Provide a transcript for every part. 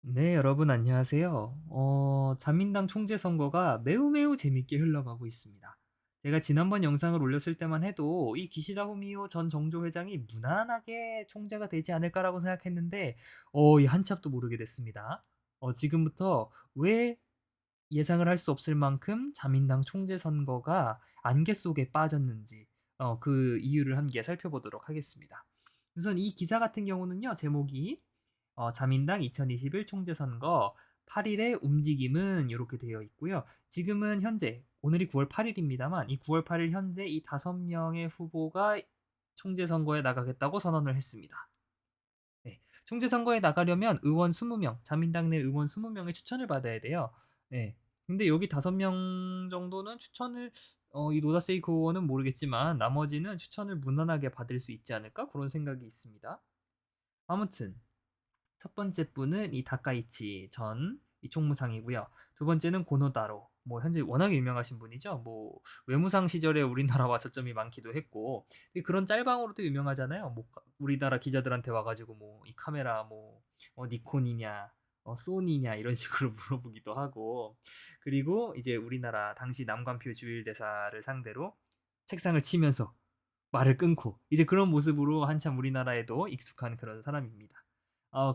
네, 여러분 안녕하세요. 자민당 총재 선거가 매우 재밌게 흘러가고 있습니다. 제가 지난번 영상을 올렸을 때만 해도 이 기시다 후미오 전 정조 회장이 무난하게 총재가 되지 않을까라고 생각했는데, 이 한참도 모르게 됐습니다. 지금부터 왜 예상을 할 수 없을 만큼 자민당 총재 선거가 안개 속에 빠졌는지, 그 이유를 함께 살펴보도록 하겠습니다. 우선 이 기사 같은 경우는요, 제목이 자민당 2021 총재 선거 8일의 움직임은 이렇게 되어 있고요. 지금은 현재 오늘이 9월 8일입니다만 이 9월 8일 현재 이 5명의 후보가 총재 선거에 나가겠다고 선언을 했습니다. 네. 총재 선거에 나가려면 의원 20명, 자민당 내 의원 20명의 추천을 받아야 돼요. 네. 근데 여기 5명 정도는 추천을 이 노다 세이코 의원은 모르겠지만 나머지는 추천을 무난하게 받을 수 있지 않을까? 그런 생각이 있습니다. 아무튼 첫 번째 분은 이 다카이치 전 이 총무상이고요. 두 번째는 고노다로. 뭐 현재 워낙에 유명하신 분이죠. 뭐 외무상 시절에 우리나라와 저점이 많기도 했고 그런 짤방으로도 유명하잖아요. 뭐 우리나라 기자들한테 와가지고 뭐 이 카메라 뭐 니콘이냐 소니냐 이런 식으로 물어보기도 하고 그리고 이제 우리나라 당시 남관표 주일대사를 상대로 책상을 치면서 말을 끊고 이제 그런 모습으로 한참 우리나라에도 익숙한 그런 사람입니다.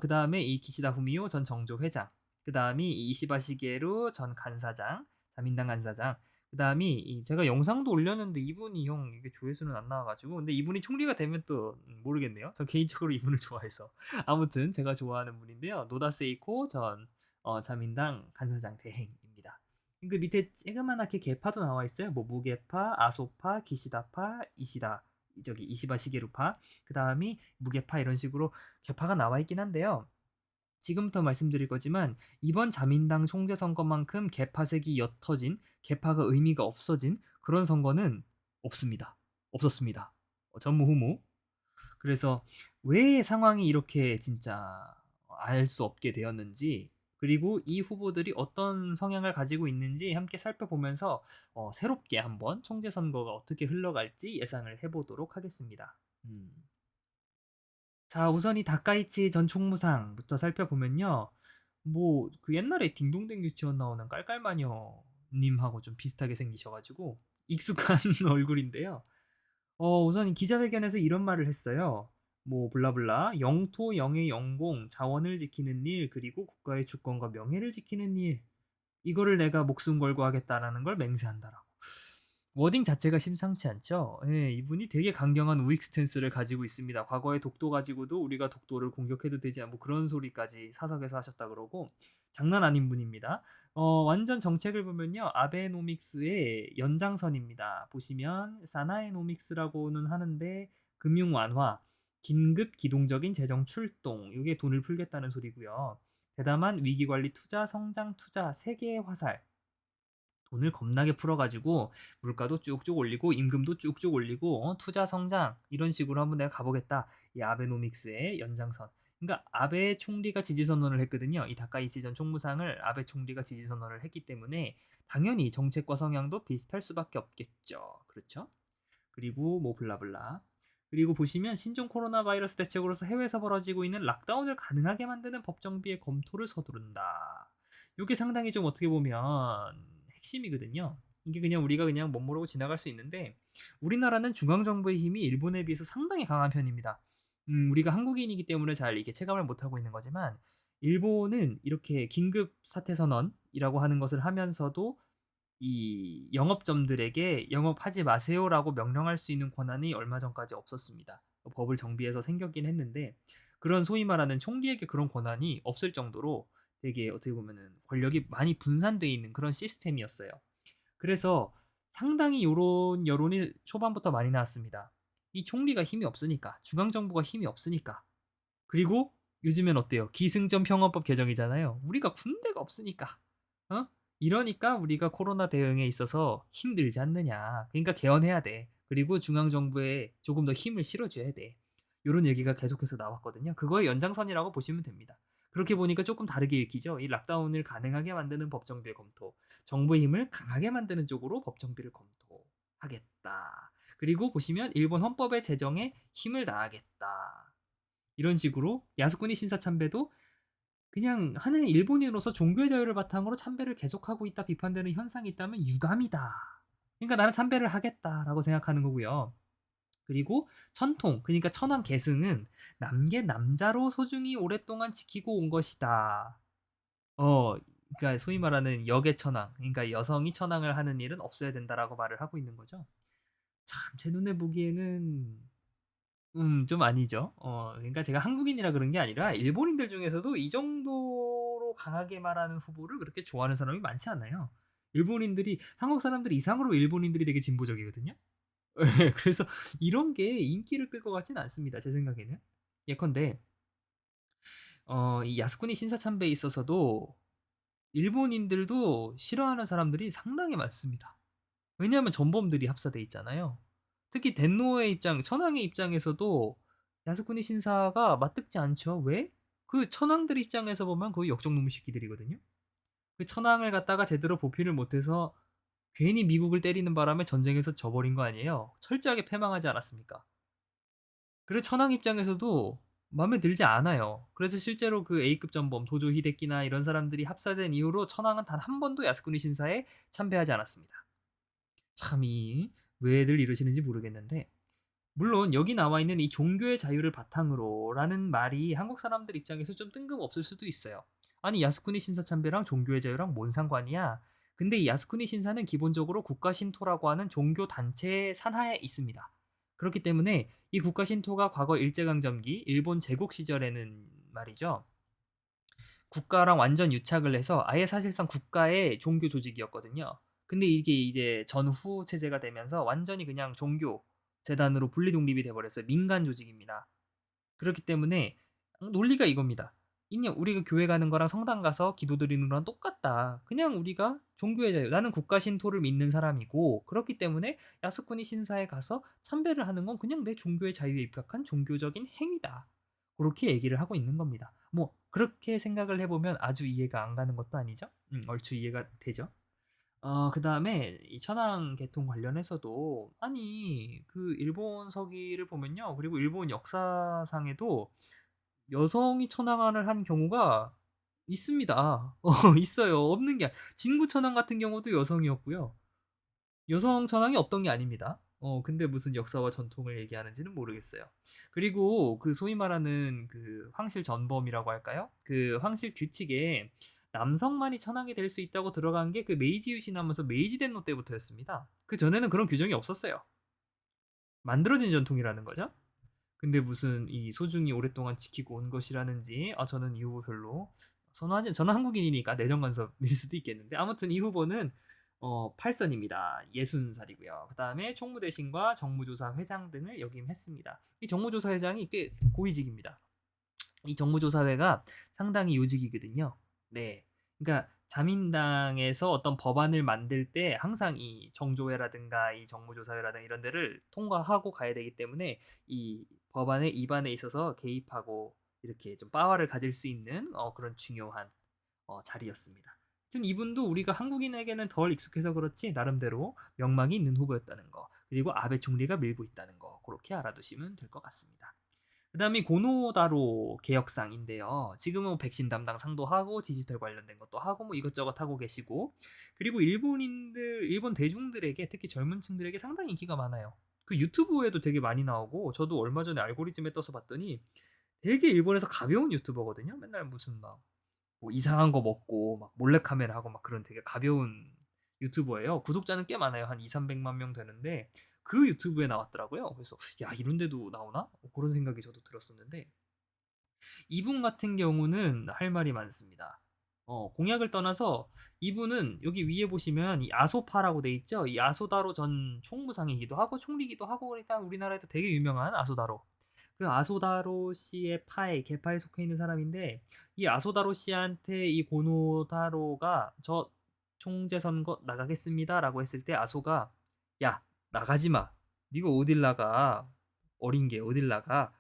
그다음에 이 기시다 후미오 전 정조 회장, 그다음이 이 이시바 시게루 전 간사장, 자민당 간사장, 그다음이 제가 영상도 올렸는데 이분이 형 이게 조회수는 안 나와가지고 근데 이분이 총리가 되면 또 모르겠네요. 전 개인적으로 이분을 좋아해서 아무튼 제가 좋아하는 분인데요. 노다 세이코 전 자민당 간사장 대행입니다. 그 밑에 쬐그만하게 계파도 나와 있어요. 뭐 무계파, 아소파, 기시다파, 이시다 저기 이시바 시게루파, 그 다음이 무게파 이런 식으로 계파가 나와 있긴 한데요. 지금부터 말씀드릴 거지만 이번 자민당 총재 선거만큼 계파색이 옅어진, 계파가 의미가 없어진 그런 선거는 없습니다. 없었습니다. 전무후무. 그래서 왜 상황이 이렇게 진짜 알 수 없게 되었는지 그리고 이 후보들이 어떤 성향을 가지고 있는지 함께 살펴보면서 새롭게 한번 총재 선거가 어떻게 흘러갈지 예상을 해보도록 하겠습니다. 자, 우선 이 다카이치 전 총무상부터 살펴보면요. 뭐 그 옛날에 딩동댕 유치원 나오는 깔깔마녀 님하고 좀 비슷하게 생기셔가지고 익숙한 얼굴인데요. 우선 이 기자회견에서 이런 말을 했어요. 뭐 블라블라 영토 영의 영공 자원을 지키는 일 그리고 국가의 주권과 명예를 지키는 일 이거를 내가 목숨 걸고 하겠다라는 걸 맹세한다라고. 워딩 자체가 심상치 않죠. 예, 이분이 되게 강경한 우익 스탠스를 가지고 있습니다. 과거에 독도 가지고도 우리가 독도를 공격해도 되지 않고 그런 소리까지 사석에서 하셨다 그러고 장난 아닌 분입니다. 완전 정책을 보면요. 아베노믹스의 연장선입니다. 보시면 사나에노믹스라고는 하는데 금융 완화, 긴급 기동적인 재정 출동, 이게 돈을 풀겠다는 소리고요. 대담한 위기 관리 투자, 성장 투자, 세계의 화살. 돈을 겁나게 풀어가지고 물가도 쭉쭉 올리고 임금도 쭉쭉 올리고 투자 성장 이런 식으로 한번 내가 가보겠다. 이 아베노믹스의 연장선. 그러니까 아베 총리가 지지 선언을 했거든요. 이 다카이치 전 총무상을 아베 총리가 지지 선언을 했기 때문에 당연히 정책과 성향도 비슷할 수밖에 없겠죠. 그렇죠? 그리고 뭐 블라블라. 그리고 보시면 신종 코로나 바이러스 대책으로서 해외에서 벌어지고 있는 락다운을 가능하게 만드는 법 정비의 검토를 서두른다. 이게 상당히 좀 어떻게 보면 핵심이거든요. 이게 그냥 우리가 그냥 멋모르고 지나갈 수 있는데 우리나라는 중앙 정부의 힘이 일본에 비해서 상당히 강한 편입니다. 우리가 한국인이기 때문에 잘 이게 체감을 못하고 있는 거지만 일본은 이렇게 긴급 사태 선언이라고 하는 것을 하면서도 이 영업점들에게 "영업하지 마세요."라고 명령할 수 있는 권한이 얼마 전까지 없었습니다. 법을 정비해서 생겼긴 했는데 그런 소위 말하는 총리에게 그런 권한이 없을 정도로 되게 어떻게 보면은 권력이 많이 분산돼 있는 그런 시스템이었어요. 그래서 상당히 요런 여론이 초반부터 많이 나왔습니다. 이 총리가 힘이 없으니까, 중앙 정부가 힘이 없으니까. 그리고 요즘엔 어때요? 기승전 평화법 개정이잖아요. 우리가 군대가 없으니까. 어? 이러니까 우리가 코로나 대응에 있어서 힘들지 않느냐. 그러니까 개헌해야 돼. 그리고 중앙 정부에 조금 더 힘을 실어줘야 돼. 이런 얘기가 계속해서 나왔거든요. 그거의 연장선이라고 보시면 됩니다. 그렇게 보니까 조금 다르게 읽히죠. 이 락다운을 가능하게 만드는 법정비의 검토, 정부의 힘을 강하게 만드는 쪽으로 법정비를 검토하겠다. 그리고 보시면 일본 헌법의 제정에 힘을 다하겠다. 이런 식으로 야스쿠니 신사참배도 그냥 하는 일본인으로서 종교의 자유를 바탕으로 참배를 계속하고 있다 비판되는 현상이 있다면 유감이다. 그러니까 '나는 참배를 하겠다.'라고 생각하는 거고요. 그리고 천통 그러니까 천황 계승은 '남계 남자로 소중히 오랫동안 지키고 온 것이다.' 어 그러니까 소위 말하는 역의 천황 그러니까 여성이 천황을 하는 일은 없어야 된다라고 말을 하고 있는 거죠. 참 제 눈에 보기에는 좀 아니죠. 그러니까 제가 한국인이라 그런 게 아니라 일본인들 중에서도 이 정도로 강하게 말하는 후보를 그렇게 좋아하는 사람이 많지 않아요. 일본인들이 한국 사람들 이상으로 일본인들이 되게 진보적이거든요. 예. 그래서 이런 게 인기를 끌 것 같지는 않습니다, 제 생각에는. 예컨대 이 야스쿠니 신사 참배에 있어서도 일본인들도 싫어하는 사람들이 상당히 많습니다. 왜냐하면 전범들이 합사돼 있잖아요. 특히 덴노의 입장, 천황의 입장에서도 야스쿠니 신사가 맞듣지 않죠. 왜? 그 천황들 입장에서 보면 거의 역적놈의 새끼들이거든요. 그 천황을 갖다가 제대로 보필을 못해서 괜히 미국을 때리는 바람에 전쟁에서 져버린 거 아니에요. 철저하게 패망하지 않았습니까? 그래서 천황 입장에서도 마음에 들지 않아요. 그래서 실제로 그 A급 전범 도조 히데키나 이런 사람들이 합사된 이후로 천황은 단 한 번도 야스쿠니 신사에 참배하지 않았습니다. 참 왜들 이러시는지 모르겠는데 물론 여기 나와 있는 이 종교의 자유를 바탕으로라는 말이 한국 사람들 입장에서 좀 뜬금없을 수도 있어요. 아니 야스쿠니 신사 참배랑 종교의 자유랑 뭔 상관이야? 근데 이 야스쿠니 신사는 기본적으로 국가 신토라고 하는 종교 단체의 산하에 있습니다. 그렇기 때문에 이 국가 신토가 과거 일제강점기 일본 제국 시절에는 말이죠. 국가랑 완전 유착을 해서 아예 사실상 국가의 종교 조직이었거든요. 근데 이게 이제 전후 체제가 되면서 완전히 그냥 종교 재단으로 분리 독립이 돼 버렸어요. 민간 조직입니다. 그렇기 때문에 논리가 이겁니다. 그냥 우리가 교회 가는 거랑 성당 가서 기도드리는 거랑 똑같다. 그냥 우리가 종교의 자유, 나는 국가 신토를 믿는 사람이고 그렇기 때문에 야스쿠니 신사에 가서 참배를 하는 건 그냥 내 종교의 자유에 입각한 종교적인 행위다. 그렇게 얘기를 하고 있는 겁니다. 뭐 그렇게 생각을 해보면 아주 이해가 안 가는 것도 아니죠. 얼추 이해가 되죠. 그다음에 이 천황 계통 관련해서도 아니 그 일본 서기를 보면요. 그리고 일본 역사상에도 여성이 천황을 한 경우가 있습니다. 있어요. 없는 게 진구 천황 같은 경우도 여성이었고요. 여성 천황이 없던 게 아닙니다. 근데 무슨 역사와 전통을 얘기하는지는 모르겠어요. 그리고 그 소위 말하는 그 황실 전범이라고 할까요? 그 황실 규칙에 남성만이 천황이 될 수 있다고 들어간 게 그 메이지 유신하면서 메이지 텐노 때부터였습니다. 그 전에는 그런 규정이 없었어요. 만들어진 전통이라는 거죠. 근데 무슨 이 소중히 오랫동안 지키고 온 것이라는지 저는 이 후보 별로 선호하지 저는 한국인이니까 내정 간섭일 수도 있겠는데 아무튼 이 후보는 8선입니다. 60살이고요. 그다음에 총무대신과 정무조사 회장 등을 역임했습니다. 이 정무조사 회장이 꽤 고위직입니다. 이 정무조사회가 상당히 요직이거든요. 네. 그러니까 자민당에서 어떤 법안을 만들 때 항상 이 정조회라든가 이 정무조사회라든가 이런 데를 통과하고 가야 되기 때문에 이 법안의 입안에 있어서 개입하고 이렇게 좀 파워를 가질 수 있는 그런 중요한 자리였습니다. 하여튼 이분도 우리가 한국인에게는 덜 익숙해서 그렇지 나름대로 명망이 있는 후보였다는 거 그리고 아베 총리가 밀고 있다는 거 그렇게 알아두시면 될 것 같습니다. 그다음이 고노다로 개혁상인데요. 지금은 뭐 백신 담당 상도 하고 디지털 관련된 것도 하고 뭐 이것저것 하고 계시고 그리고 일본 대중들에게 특히 젊은 층들에게 상당히 인기가 많아요. 그 유튜브에도 되게 많이 나오고 저도 얼마 전에 알고리즘에 떠서 봤더니 되게 일본에서 가벼운 유튜버거든요. 맨날 무슨 막 뭐 이상한 거 먹고 막 몰래카메라 하고 막 그런 되게 가벼운 유튜버예요. 구독자는 꽤 많아요. 한 2,300만 명 되는데 그 유튜브에 나왔더라고요. 그래서 야 이런 데도 나오나? 그런 생각이 저도 들었었는데 이분 같은 경우는 할 말이 많습니다. 공약을 떠나서 이분은 여기 위에 보시면 이 아소파라고 돼 있죠. 이 아소다로 전 총무상이기도 하고 총리기도 하고 일단 우리나라에도 되게 유명한 아소다로. 그 아소다로 씨의 개파에 속해 있는 사람인데 이 아소다로 씨한테 이 고노다로가 저 총재 선거 나가겠습니다라고 했을 때 아소가 야 나가지 마. 네가 어딜 나가? 어린 게 어딜 나가?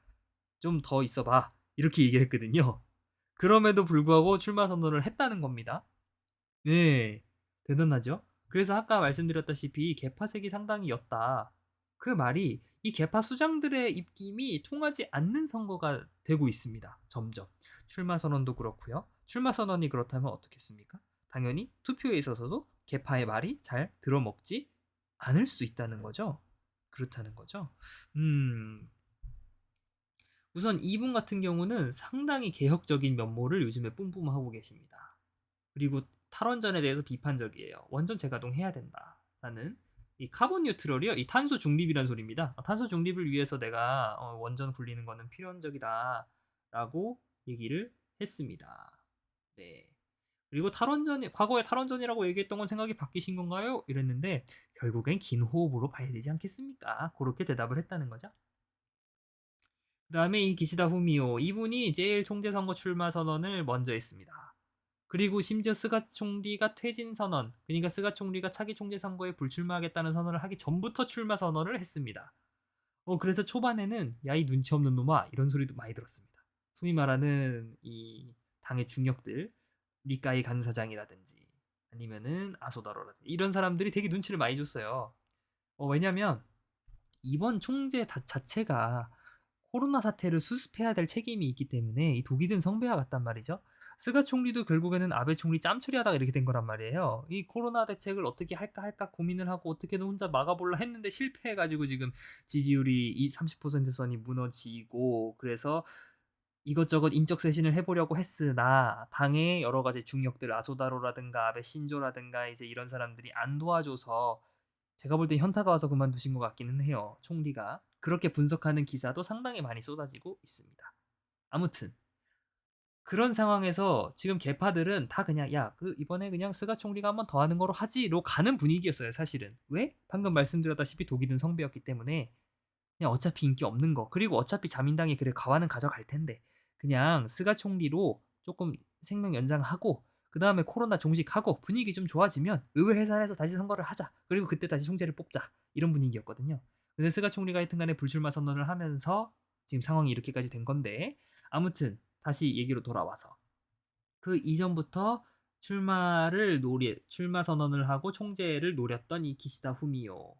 좀 더 있어봐. 이렇게 얘기를 했거든요. 그럼에도 불구하고 출마 선언을 했다는 겁니다. 네. 대단하죠? 그래서 아까 말씀드렸다시피 개파색이 상당히 였다. 그 말이 이 계파 수장들의 입김이 통하지 않는 선거가 되고 있습니다. 점점. 출마 선언도 그렇고요. 출마 선언이 그렇다면 어떻겠습니까? 당연히 투표에 있어서도 계파의 말이 잘 들어먹지 않을 수 있다는 거죠. 그렇다는 거죠. 음, 우선 이분 같은 경우는 상당히 개혁적인 면모를 요즘에 뿜뿜하고 계십니다. 그리고 탈원전에 대해서 비판적이에요. 원전 재가동해야 된다라는 이 카본 뉴트럴이요. 이 탄소 중립이란 소리입니다. 탄소 중립을 위해서 내가 원전 굴리는 거는 필연적이다라고 얘기를 했습니다. 네. 그리고 탈원전이 과거에 탈원전이라고 얘기했던 건 생각이 바뀌신 건가요? 이랬는데 결국엔 긴 호흡으로 봐야 되지 않겠습니까? 그렇게 대답을 했다는 거죠. 그다음에 이 기시다 후미오 이분이 제일 총재 선거 출마 선언을 먼저 했습니다. 그리고 심지어 스가 총리가 퇴진 선언, 그러니까 스가 총리가 차기 총재 선거에 불출마하겠다는 선언을 하기 전부터 출마 선언을 했습니다. 그래서 초반에는 야 이 눈치 없는 놈아 이런 소리도 많이 들었습니다. 소위 말하는 이 당의 중역들 니카이 간사장이라든지 아니면은 아소다로라든지 이런 사람들이 되게 눈치를 많이 줬어요. 왜냐면 이번 총재 자체가 코로나 사태를 수습해야 될 책임이 있기 때문에 이 독이 든 성배와 같단 말이죠. 스가 총리도 결국에는 아베 총리 짬처리하다가 이렇게 된 거란 말이에요. 이 코로나 대책을 어떻게 할까 고민을 하고 어떻게든 혼자 막아볼라 했는데 실패해가지고 지금 지지율이 이 30% 선이 무너지고 그래서 이것저것 인적 쇄신을 해보려고 했으나 당의 여러 가지 중역들 아소다로라든가 아베 신조라든가 이제 이런 사람들이 안 도와줘서 제가 볼 때 현타가 와서 그만두신 것 같기는 해요. 총리가. 그렇게 분석하는 기사도 상당히 많이 쏟아지고 있습니다. 아무튼 그런 상황에서 지금 개파들은 다 그냥 야, 이번에 그냥 스가 총리가 한번 더 하는 거로 하지로 가는 분위기였어요, 사실은. 왜? 방금 말씀드렸다시피 독이 든 성배였기 때문에 그냥 어차피 인기 없는 거. 그리고 어차피 자민당이 그래 가와는 가져갈 텐데. 그냥 스가 총리로 조금 생명 연장하고 그다음에 코로나 종식하고 분위기 좀 좋아지면 의회 해산해서 다시 선거를 하자. 그리고 그때 다시 총재를 뽑자. 이런 분위기였거든요. 근데 스가 총리가 하여튼간에 불출마 선언을 하면서 지금 상황이 이렇게까지 된 건데 아무튼 다시 얘기로 돌아와서 그 이전부터 출마 선언을 하고 총재를 노렸던 이 기시다 후미오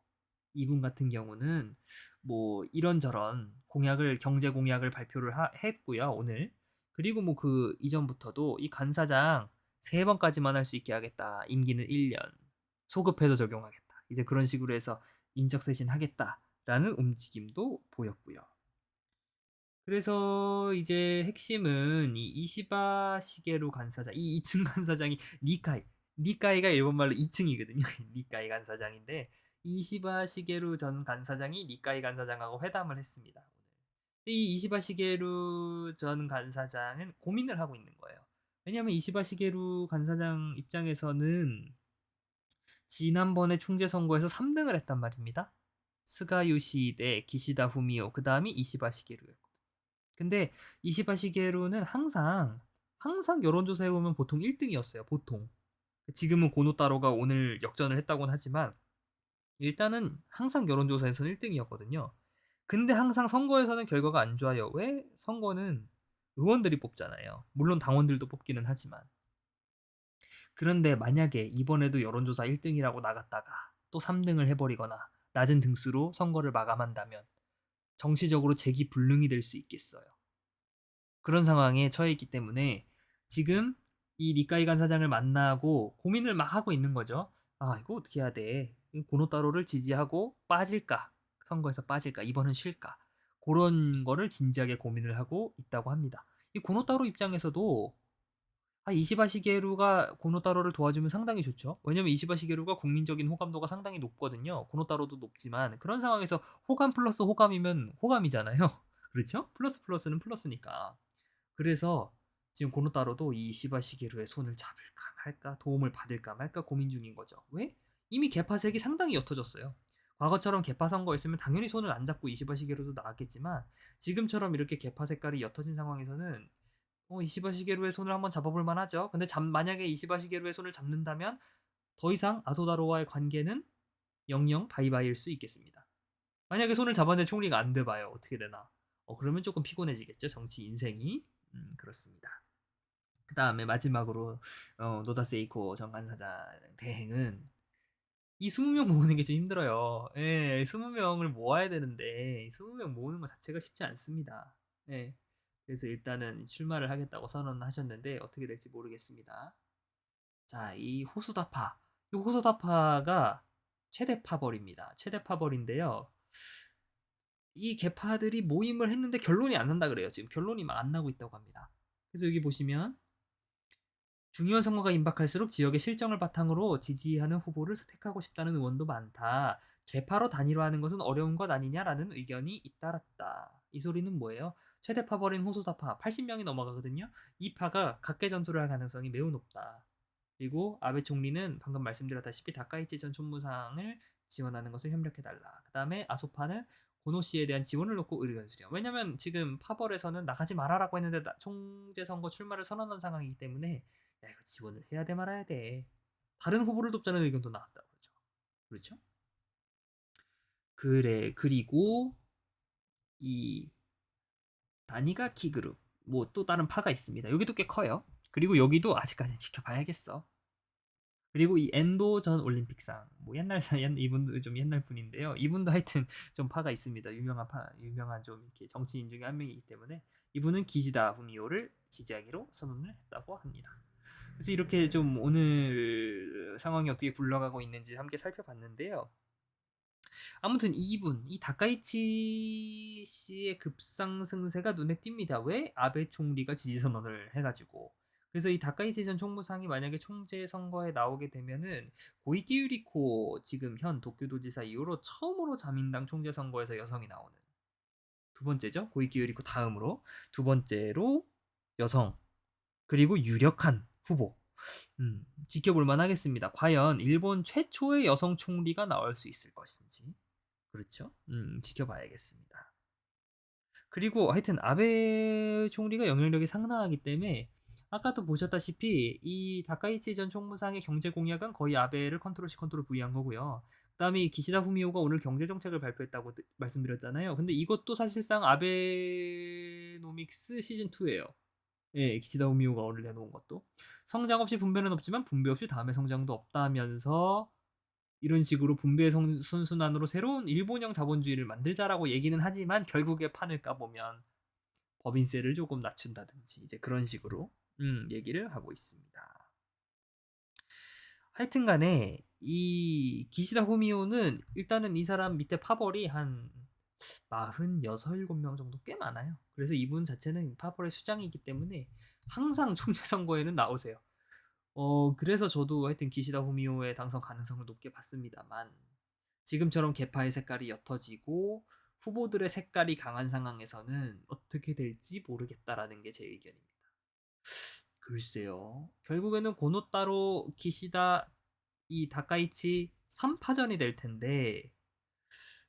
이분 같은 경우는 뭐 이런저런 경제 공약을 발표를 했고요 오늘. 그리고 뭐 그 이전부터도 이 간사장 3번까지만 할 수 있게 하겠다. 임기는 1년. 소급해서 적용하겠다. 이제 그런 식으로 해서 인적쇄신 하겠다라는 움직임도 보였고요. 그래서 이제 핵심은 이 이시바 시게루 간사장, 이 2층 간사장이 니카이가 일본말로 2층이거든요. 니카이 간사장인데 이시바 시게루 전 간사장이 니카이 간사장하고 회담을 했습니다. 이 이시바 시게루 전 간사장은 고민을 하고 있는 거예요. 왜냐하면 이시바 시게루 간사장 입장에서는 지난번에 총재 선거에서 3등을 했단 말입니다. 스가 요시히데, 기시다 후미오, 그 다음이 이시바 시게루였거든요. 근데 이시바 시게루는 항상 여론조사에 보면 보통 1등이었어요. 보통. 지금은 고노타로가 오늘 역전을 했다고는 하지만 일단은 항상 여론조사에서는 1등이었거든요. 근데 항상 선거에서는 결과가 안 좋아요. 왜? 선거는 의원들이 뽑잖아요. 물론 당원들도 뽑기는 하지만. 그런데 만약에 이번에도 여론조사 1등이라고 나갔다가 또 3등을 해버리거나 낮은 등수로 선거를 마감한다면 정치적으로 재기불능이 될 수 있겠어요. 그런 상황에 처해 있기 때문에 지금 이 니카이 간사장을 만나고 고민을 막 하고 있는 거죠. 아, 이거 어떻게 해야 돼? 고노타로를 지지하고 빠질까? 선거에서 빠질까? 이번은 쉴까? 그런 거를 진지하게 고민을 하고 있다고 합니다. 이 고노타로 입장에서도 이시바 시게루가 고노타로를 도와주면 상당히 좋죠. 왜냐면 이시바 시게루가 국민적인 호감도가 상당히 높거든요. 고노타로도 높지만 그런 상황에서 호감 플러스 호감이면 호감이잖아요. 그렇죠? 플러스 플러스는 플러스니까. 그래서 지금 고노타로도 이 이시바 시게루의 손을 잡을까 말까 도움을 받을까 말까 고민 중인 거죠. 왜? 이미 개파색이 상당히 옅어졌어요. 과거처럼 개파 선거였으면 당연히 손을 안 잡고 이시바 시게루도 나왔겠지만 지금처럼 이렇게 개파 색깔이 옅어진 상황에서는 이시바 시게루의 손을 한번 잡아볼 만하죠. 근데 만약에 이시바 시게루의 손을 잡는다면 더 이상 아소다로와의 관계는 영영 바이바이일 수 있겠습니다. 만약에 손을 잡았는데 총리가 안 돼봐요. 어떻게 되나? 그러면 조금 피곤해지겠죠. 정치 인생이. 그렇습니다. 그 다음에 마지막으로 노다 세이코 전 간사장 대행은 이 20명 모으는 게 좀 힘들어요. 예. 20명을 모아야 되는데 20명 모으는 것 자체가 쉽지 않습니다. 예. 그래서 일단은 출마를 하겠다고 선언하셨는데 어떻게 될지 모르겠습니다. 자, 이 호소다파. 이 호소다파가 최대 파벌입니다. 최대 파벌인데요. 이 개파들이 모임을 했는데 결론이 안 난다 그래요. 지금 결론이 막 안 나고 있다고 합니다. 그래서 여기 보시면 중요한 선거가 임박할수록 지역의 실정을 바탕으로 지지하는 후보를 선택하고 싶다는 의원도 많다. 개파로 단일화하는 것은 어려운 것 아니냐라는 의견이 잇따랐다. 이 소리는 뭐예요? 최대 파벌인 호소다파 80명이 넘어가거든요. 이 파가 각계 전투를 할 가능성이 매우 높다. 그리고 아베 총리는 방금 말씀드렸다시피 다카이치 전 총무상을 지원하는 것을 협력해달라. 그 다음에 아소파는 고노 씨에 대한 지원을 놓고 의견 수렴. 왜냐면 지금 파벌에서는 나가지 말아라고 했는데 총재 선거 출마를 선언한 상황이기 때문에 야, 이거 지원을 해야 돼 말아야 돼. 다른 후보를 돕자는 의견도 나왔다. 그렇죠. 그렇죠? 그래. 그리고 이 다니가 키그룹 뭐 또 다른 파가 있습니다. 여기도 꽤 커요. 그리고 여기도 아직까지 지켜봐야겠어. 그리고 이 엔도 전 올림픽상 뭐 이분도 좀 옛날 분인데요. 이분도 하여튼 좀 파가 있습니다. 유명한 좀 이렇게 정치인 중에 한 명이기 때문에 이분은 기시다 후미오를 지지하기로 선언을 했다고 합니다. 그래서 이렇게 좀 오늘 상황이 어떻게 굴러가고 있는지 함께 살펴봤는데요. 아무튼 이분, 이 다카이치 씨의 급상승세가 눈에 띕니다. 왜? 아베 총리가 지지 선언을 해가지고. 그래서 이 다카이치 전 총무상이 만약에 총재 선거에 나오게 되면은 고이키 유리코 지금 현 도쿄도지사 이후로 처음으로 자민당 총재 선거에서 여성이 나오는 두 번째죠. 고이키 유리코 다음으로 두 번째로 여성 그리고 유력한 후보. 지켜볼 만하겠습니다. 과연 일본 최초의 여성 총리가 나올 수 있을 것인지. 그렇죠? 지켜봐야겠습니다. 그리고 하여튼 아베 총리가 영향력이 상당하기 때문에 아까도 보셨다시피 이 다카이치 전 총무상의 경제 공약은 거의 아베를 컨트롤 C 컨트롤 V한 거고요. 그다음에 기시다 후미오가 오늘 경제 정책을 발표했다고 말씀드렸잖아요. 근데 이것도 사실상 아베노믹스 시즌 2예요. 예, 기시다 후미오가 오늘 내놓은 것도 성장 없이 분배는 없지만 분배 없이 다음에 성장도 없다면서 이런 식으로 분배 선순환으로 새로운 일본형 자본주의를 만들자라고 얘기는 하지만 결국에 판을 까보면 법인세를 조금 낮춘다든지 이제 그런 식으로 얘기를 하고 있습니다. 하여튼간에 이 기시다 후미오는 일단은 이 사람 밑에 파벌이 한 46, 7명 정도 꽤 많아요. 그래서 이분 자체는 파벌의 수장이기 때문에 항상 총재 선거에는 나오세요. 그래서 저도 하여튼 기시다 후미오의 당선 가능성을 높게 봤습니다만 지금처럼 개파의 색깔이 옅어지고 후보들의 색깔이 강한 상황에서는 어떻게 될지 모르겠다라는 게 제 의견입니다. 글쎄요. 결국에는 고노타로 기시다 이 다카이치 3파전이 될 텐데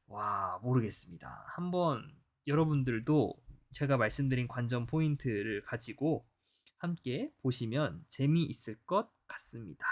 와 모르겠습니다. 한번 여러분들도 제가 말씀드린 관전 포인트를 가지고 함께 보시면 재미있을 것 같습니다.